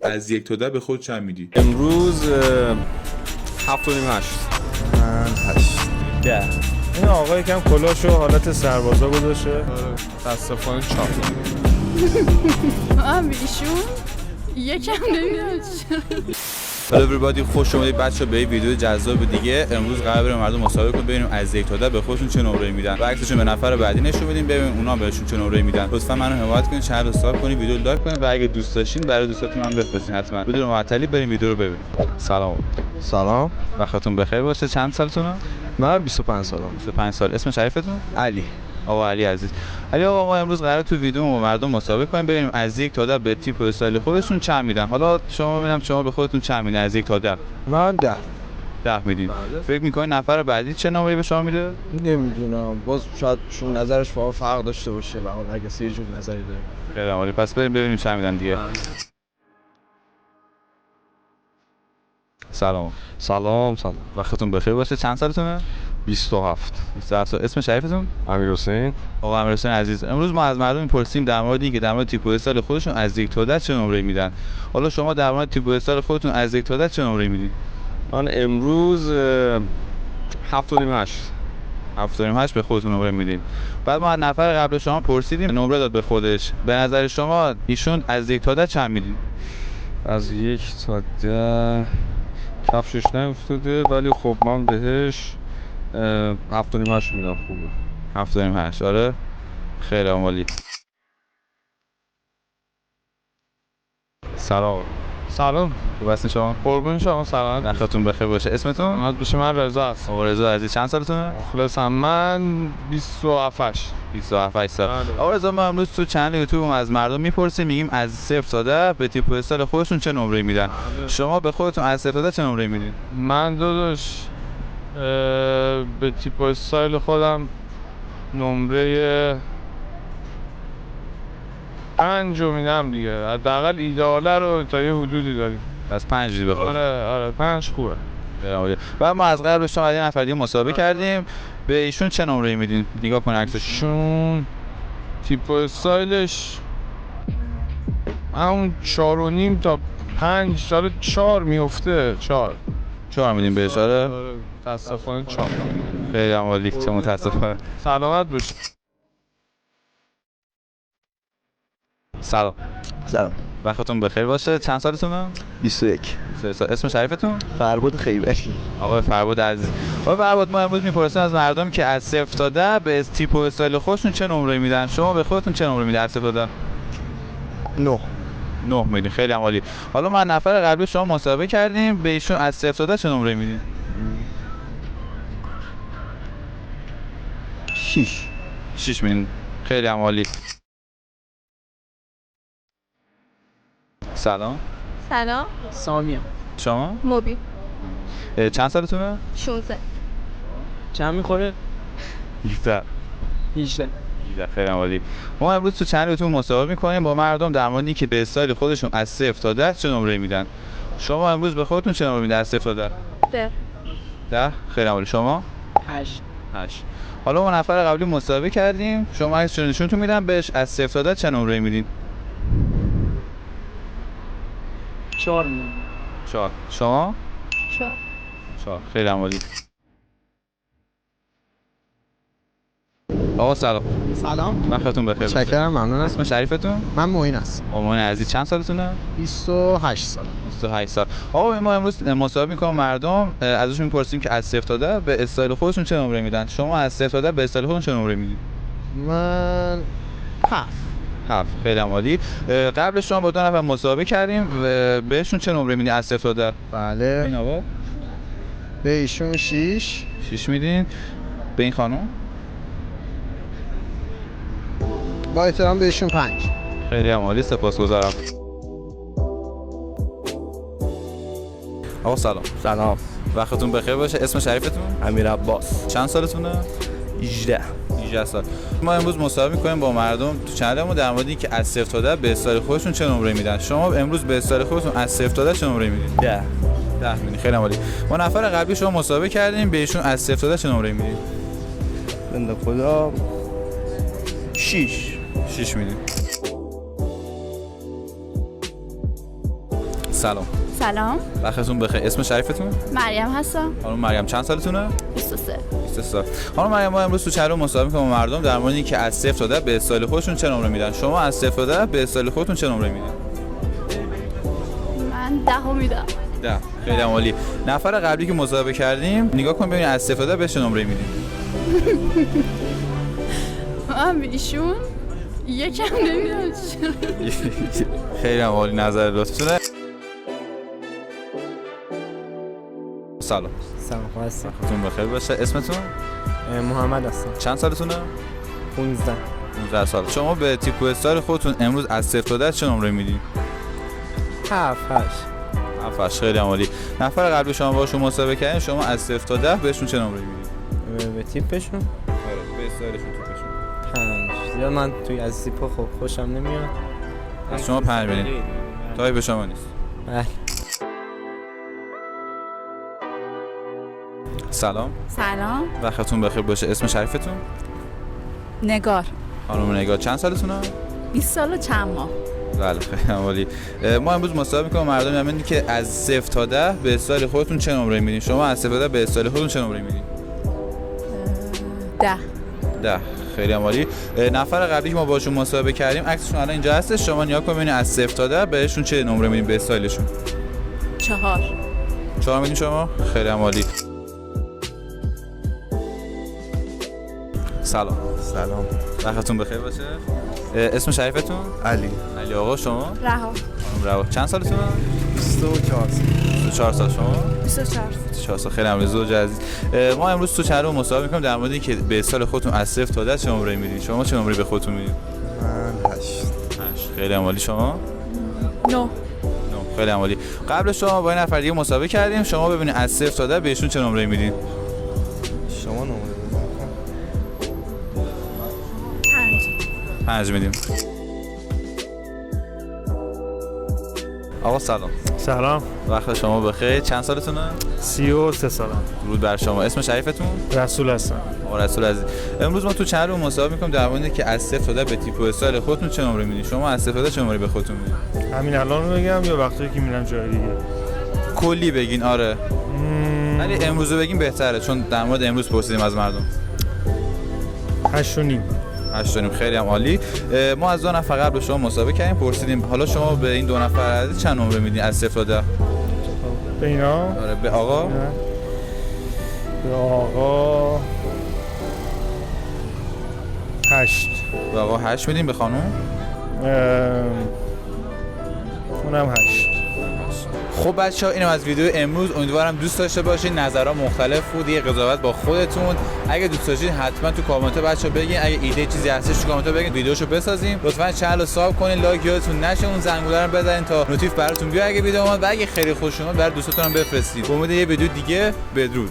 از 1 تا 10 به خود چند میدی؟ امروز 7 و نیم 8. من 8. 10. این آقا یکم کلاشو حالت سربازا گذاشته. متاسفانه 4. هم ایشون یکم نمیدونم Hello everybody، خوش اومدید بچه‌ها به این ویدیو جذاب دیگه. امروز قرار بریم مردم مسابقه کنیم ببینیم از 1 تا 10 به خودشون چه نمره‌ای میدن و عکسشون به نفر بعدی نشون بدیم ببینیم اونا بهشون چه نمره‌ای میدن. لطفا منو حمایت کنید، چنل رو سابسکرایب کنید، ویدیو رو لایک کنید و اگه دوست داشتین برای دوستاتون هم بفرستین حتما. بدون معطلی بریم ویدیو رو ببینیم. سلام. وقتتون بخیر باشه. چند سالتونه؟ من 25 سالم. 25 سال. اسم شریفتون؟ علی. آقا علی عزیز. علی آقا، ما امروز قراره تو ویدیو با مردم مسابقه کنیم ببینیم از 1 تا 10 به تیپ و استایل خودشون چند میدن. حالا شما ببینم شما به خودتون چند میدین از 1 تا 10؟ من 10. 10 میدین. فکر می‌کنید نفر بعدی چه نمره‌ای به شما میده؟ نمیدونم، باز شاید شون نظرش با فرق داشته باشه و اون اگه یه جور نظری داره. خیلی عالی. پس بریم ببینیم چند میدن دیگه. سلام. سلام. وقتتون بخیر باشه. چند سالتونه؟ 27. 27 سال. اسم شریفتون؟ امیرحسین. آقا امیرحسین عزیز، امروز ما از مردم میپرسیم در مورد اینکه در مورد تیپ و استایل خودشون از 1 تا 10 چه نمره‌ای میدن. حالا شما در مورد تیپ و استایل خودتون از 1 تا 10 چه نمره‌ای میدین؟ من امروز 7 و نیم 8. 7.8 به خودتون نمره میدین. بعد ما از نفر قبل شما پرسیدیم نمره داد به خودش. به نظر شما ایشون از 1 تا 10 چند میدین؟ از 1 تا 10 کفشش نیفتاده ولی خب من بهش 7 و نیم 8 میدم. خوبه. 7.8. آره خیلی عالی. سلام. سلام. خوب هستین شما؟ قربون شما. سلام. وقتتون بخیر باشه. اسمتون؟ محمد بشه. من رضا هستم. آقا رضا عزیز، چند سالتونه؟ مخلصم. من 27. 27 سال. بله. آقا رضا، ما امروز تو چنل یوتیوب از مردم میپرسیم میگیم از 0 تا 10 به تیپ و استایل خودشون چه نمره‌ای میدن. شما به خودتون از 0 تا 10 چه نمره‌ای میدین؟ من داداش به تیپ و استایل خودم نمره 5 رو میدم دیگه. حداقل ایدئاله رو تا یه حدودی داریم. از 5 میدی به خودت. آره 5 خوبه. و ما از قبل شما یه نفر دیگه مسابقه کردیم، به ایشون چه نمره‌ای میدین؟ نگاه کن عکسش. چون تیپ و استایلش همون 4.5 تا 5 سال 4 میفته. 4 میدیم بهش. آره متاسفانه 4. خیلی عالی. چه متاسفانه. سلامت باشه. سلام. سلام. وقتتون بخیر باشه. چند سالتونه؟ 21. 3 سال. اسم شریفتون؟ فربود خیبری. آقا فربود عزیز. آقا فربود، ما امروز میپرسیم از مردم که از 0 تا 10 به تیپ و استایل خودشون چه نمره‌ای میدن. شما به خودتون چه نمره میدین از 0 تا 10؟ 9. 9 میدین. خیلی عالی. حالا ما نفر قبلی شما مسابقه کردیم، به ایشون از 0 تا 10 چه نمره‌ای میدین؟ 6. 6 میدین. خیلی عالی. سلام. سلام. سامیم. شما؟ موبی. چند سالتونه؟ 16. چند میخوره؟ 17. 18. خیلی عالی. ما امروز تو چنلتون مسابقه می‌کنیم با مردم در مورد اینکه به استایل خودشون از 0 تا 10 چه نمره‌ای میدن. شما امروز به خودتون چه نمره میدین از 0 تا 10؟ 10. 10. خیلی عالی. شما؟ 8. 8. حالا ما نفر قبلی مسابقه کردیم، شما عکس نشونتون میدم بهش از 0 تا 10 چه نمره‌ای میدین؟ 4 میدم. 4. شما؟ 4. 4. خیلی عالی. آقا سلام. سلام. وقتتون بخیر. شکرم، ممنون. اسم شریفتون؟ من معین هستم. امان عزیز، چند سالتونه؟ 28 سال. 28 سال. آقا ما امروز مسابقه می‌کنیم مردم ازشون می‌پرسیم که از 0 تا 10 به استایل خودشون چه نمره میدن. شما از 0 تا 10 به استایل خودتون چه نمره میدین؟ من 7. 7. خیلی عالی. قبل شما با 2 نفر مسابقه کردیم و بهشون چه نمره میدین از 0 تا 10؟ بله. این آقا به ایشون 6. 6 میدین. به این خانم با احترام به ایشون 5. خیلی عالی، سپاسگزارم. آقا سلام. سلام. وقتتون بخیر باشه. اسم شریفتون؟ امیر عباس. چند سالتونه؟ 18. 18 سال. ما امروز مسابقه می‌کنیم با مردم تو چنلمون در مورد اینکه از 0 تا 10 به استایل خودشون چه نمره میدن. شما امروز به استایل خودتون از 0 تا 10 چه نمره میدین؟ 10. 10 میدین. خیلی عالی. ما نفر قبلی شما مسابقه کردیم، بهشون از 0 تا 10 چه نمره میدین؟ بنده خدا 6. 6 میدین. سلام. سلام. وقتتون بخیر. اسم شریفتون؟ مریم هستم. خانم مریم چند سالتونه؟ 23. 23 سال. خانم مریم ما امروز تو چهره مصاحبه می‌کنیم با مردم در مورد اینکه از 0 تا 10 به استایل خودشون چه نمره میدن. شما از 0 تا 10 به استایل خودتون چه نمره میدین؟ من 10 میدم. 10. خیلی عالی. نفر قبلی که مصاحبه کردیم نگاه کن ببین از 0 تا 10 به چه نمره میدین. من به ایشون یکم نمیدم چرا. خیلی عالی نظر لطفتونه. سلام. سلام هستم. وقتتون بخیر باشه. اسمتون؟ محمد هستم. چند سالتونه؟ 15. 19 سال. شما به تیپ و استایل خودتون امروز از 0 تا 10 چه نمره میدین؟ 7 8. خیلی عالی. نفر قبل شما باشون مصاحبه کردین شما از 0 تا 10 بهشون چه نمره میدین؟ به تیپشون آره به استایلشون تیپشون. 5. زیاد من توی از تیپ خوشم نمیاد. از شما 5 بدین. تایی به شما نیست. بله. سلام. سلام. وقتتون بخیر باشه. اسم شریفتون؟ نگار. خانم نگار چند سالتونه؟ 20 سال و چند ماه. بله خیلی عالی. ما امروز مصاحبه می‌کنیم مردم یمنی که از 0 تا 10 به استایل خودتون چه نمره میدین؟ شما از 0 تا 10 به استایل خودتون چه نمره میدین؟ 10. 10. خیلی عالی. نفر قبلی که ما باشون مصاحبه کردیم عکسشون الان اینجا هستش. شما نیا کن ببینید از 0 تا 10 بهشون چه نمره میدین به استایلشون؟ 4. 4 میدین شما؟ خیلی عالی. سلام. سلام. وقتتون بخیر باشه. اسم شریفتون؟ علی. علی آقا شما؟ رها. خانم رها چند سالتونه؟ 24 سال. 24 سال شما؟ 24. 24 سال. خیلی ممنون زوج عزیز. ما امروز تو چهره مصاحبه می‌کنیم در مورد اینکه به سال خودتون از 0 تا 10 چه نمره میدین؟ شما چه نمره به خودتون میدین؟ من 8. 8. خیلی عالی. شما؟ 9. خیلی عالی. قبل شما با این نفر دیگه مصاحبه کردیم. شما ببینید از 0 تا 10 بهشون چه نمره میدین؟ شما نمره بزنید. 5 میدیم. آقا سلام. سلام. وقت شما بخیر. چند سالتونه؟ 33 سالم. درود بر شما. اسم شریفتون؟ رسول هستم. آقا رسول عزیز. امروز ما تو چهره مصاحبه می‌کنیم در مورد اینکه از 0 تا 10 به تیپ و استایل خودتون چه نمره میدین؟ شما از 0 تا 10 چه نمره به خودتون میدین؟ همین الان رو بگم یا وقتی که میرم جای دیگه؟ کلی بگین. آره. ولی امروز بگین بهتره چون در مورد امروز پرسیدیم از مردم. 8.5. 8 خیلی هم عالی. ما از 2 نفر قبل شما مصاحبه کردیم پرسیدیم حالا شما به این 2 نفر عزیز چند نمره میدین از 0 تا 10؟ به اینا؟ آره به آقا؟ به آقا 8. به آقا 8 میدیم. به خانم؟ اونم 8. خب بچه‌ها اینم از ویدیو امروز. امیدوارم دوست داشته باشین. نظرها مختلف بود. یه قضاوت با خودتون. اگه دوست داشتین حتما تو کامنت بچه‌ها بگین. اگه ایده چیزی هستش تو کامنت بگین ویدیوشو بسازیم. لطفاً چنل رو سابسکرایب کنین. لایک یادتون نشه. اون زنگوله رو بزنین تا نوتیف براتون بیاد اگه ویدیو اومد. و اگه خیلی خوش اومد برای دوستاتون هم بفرستید. به امید یه ویدیو دیگه. بدرود.